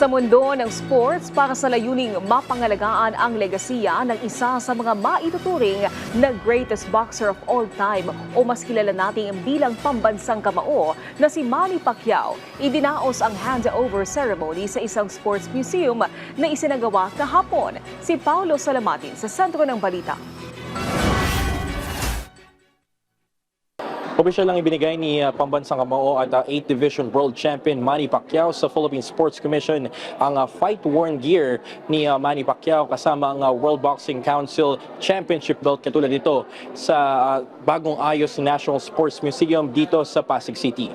Sa mundo ng sports, para sa layuning mapangalagaan ang legasiya ng isa sa mga maituturing na greatest boxer of all time o mas kilala natin bilang pambansang kamao na si Manny Pacquiao, idinaos ang handover ceremony sa isang sports museum na isinagawa kahapon. Si Paulo Salamatin sa sentro ng balita. Opisyal lang ibinigay ni pambansang kamao at 8th Division World Champion Manny Pacquiao sa Philippine Sports Commission ang fight-worn gear ni Manny Pacquiao kasama ang World Boxing Council Championship belt katulad nito sa bagong ayos National Sports Museum dito sa Pasig City.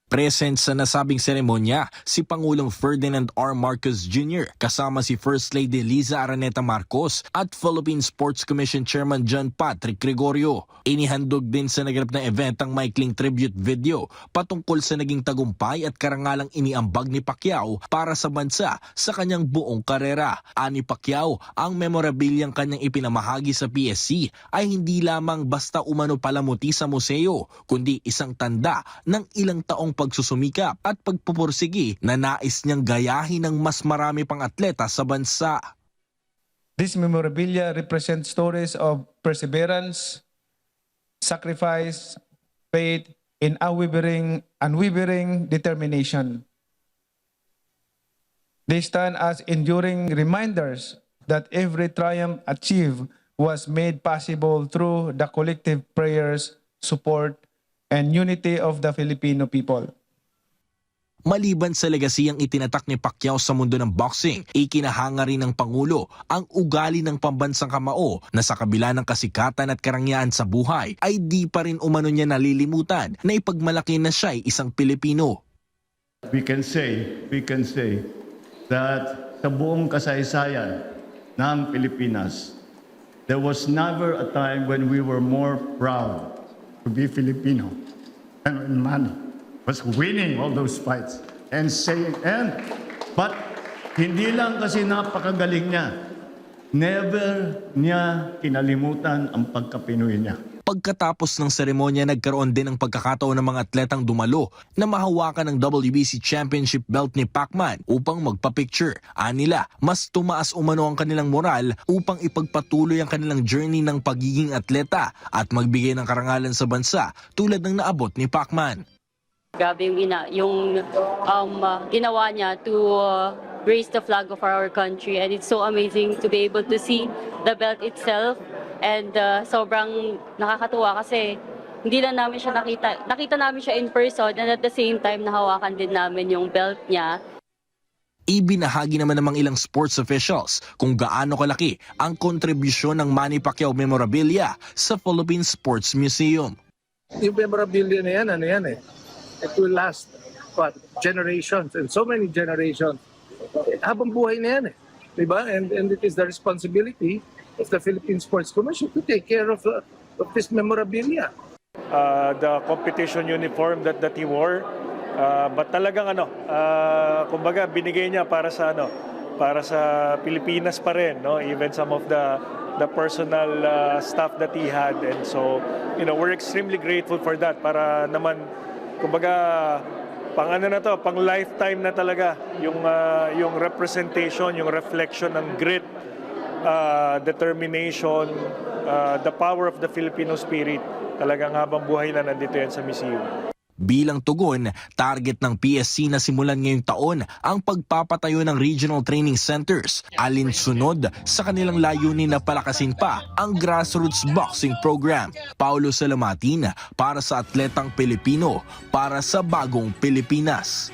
Present sa nasabing seremonya si Pangulong Ferdinand R. Marcos Jr. kasama si First Lady Liza Araneta Marcos at Philippine Sports Commission Chairman John Patrick Gregorio. Inihandog din sa naganap na event ang maikling tribute video patungkol sa naging tagumpay at karangalang iniambag ni Pacquiao para sa bansa sa kanyang buong karera. Ani Pacquiao, ang memorabilyang kanyang ipinamahagi sa PSC ay hindi lamang basta umano palamuti sa museo, kundi isang tanda ng ilang taong pagsusumikap at pagpupursigi na nais niyang gayahin ng mas marami pang atleta sa bansa. This memorabilia represents stories of perseverance, sacrifice, faith, and unwavering determination. They stand as enduring reminders that every triumph achieved was made possible through the collective prayers, support, and unity of the Filipino people. Maliban sa legasiyang itinatak ni Pacquiao sa mundo ng boxing, ikinahanga rin ng Pangulo ang ugali ng pambansang kamao na sa kabila ng kasikatan at karangyaan sa buhay ay di pa rin umano niya nalilimutan na ipagmalaki na siya'y isang Pilipino. We can say that sa buong kasaysayan ng Pilipinas, there was never a time when we were more proud to be Filipino and when Manny was winning all those fights but hindi lang kasi napakagaling niya, never niya kinalimutan ang pagka-Pinoy niya. Pagkatapos ng seremonya, nagkaroon din ng pagkakataon ng mga atletang dumalo na mahawakan ng WBC Championship belt ni Pacman upang magpa-picture. Anila, mas tumaas umano ang kanilang moral upang ipagpatuloy ang kanilang journey ng pagiging atleta at magbigay ng karangalan sa bansa tulad ng naabot ni Pacman. Grabe yung ginawa niya to raise the flag of our country, and it's so amazing to be able to see the belt itself. And sobrang nakakatuwa kasi hindi lang namin siya nakita namin siya in person, and at the same time nahawakan din namin yung belt niya. Ibinahagi naman ng ilang sports officials kung gaano kalaki ang kontribusyon ng Manny Pacquiao memorabilia sa Philippine Sports Museum. Yung memorabilia na yan, it will last generations and so many generations. Habang buhay na yan diba? And it is the responsibility of the Philippine Sports Commission to take care of this memorabilia. The competition uniform that he wore, but talagang kumbaga binigay niya para sa Pilipinas pa rin, no? Even some of the personal stuff that he had, and so we're extremely grateful for that para naman kumbaga pang lifetime na talaga yung representation, yung reflection ng grit, determination, the power of the Filipino spirit. Talagang habang buhay na nandito yan sa museum. Bilang tugon, target ng PSC na simulan ngayong taon ang pagpapatayo ng regional training centers, alinsunod sa kanilang layunin na palakasin pa ang grassroots boxing program. Paulo Salamatin para sa Atletang Pilipino, para sa Bagong Pilipinas.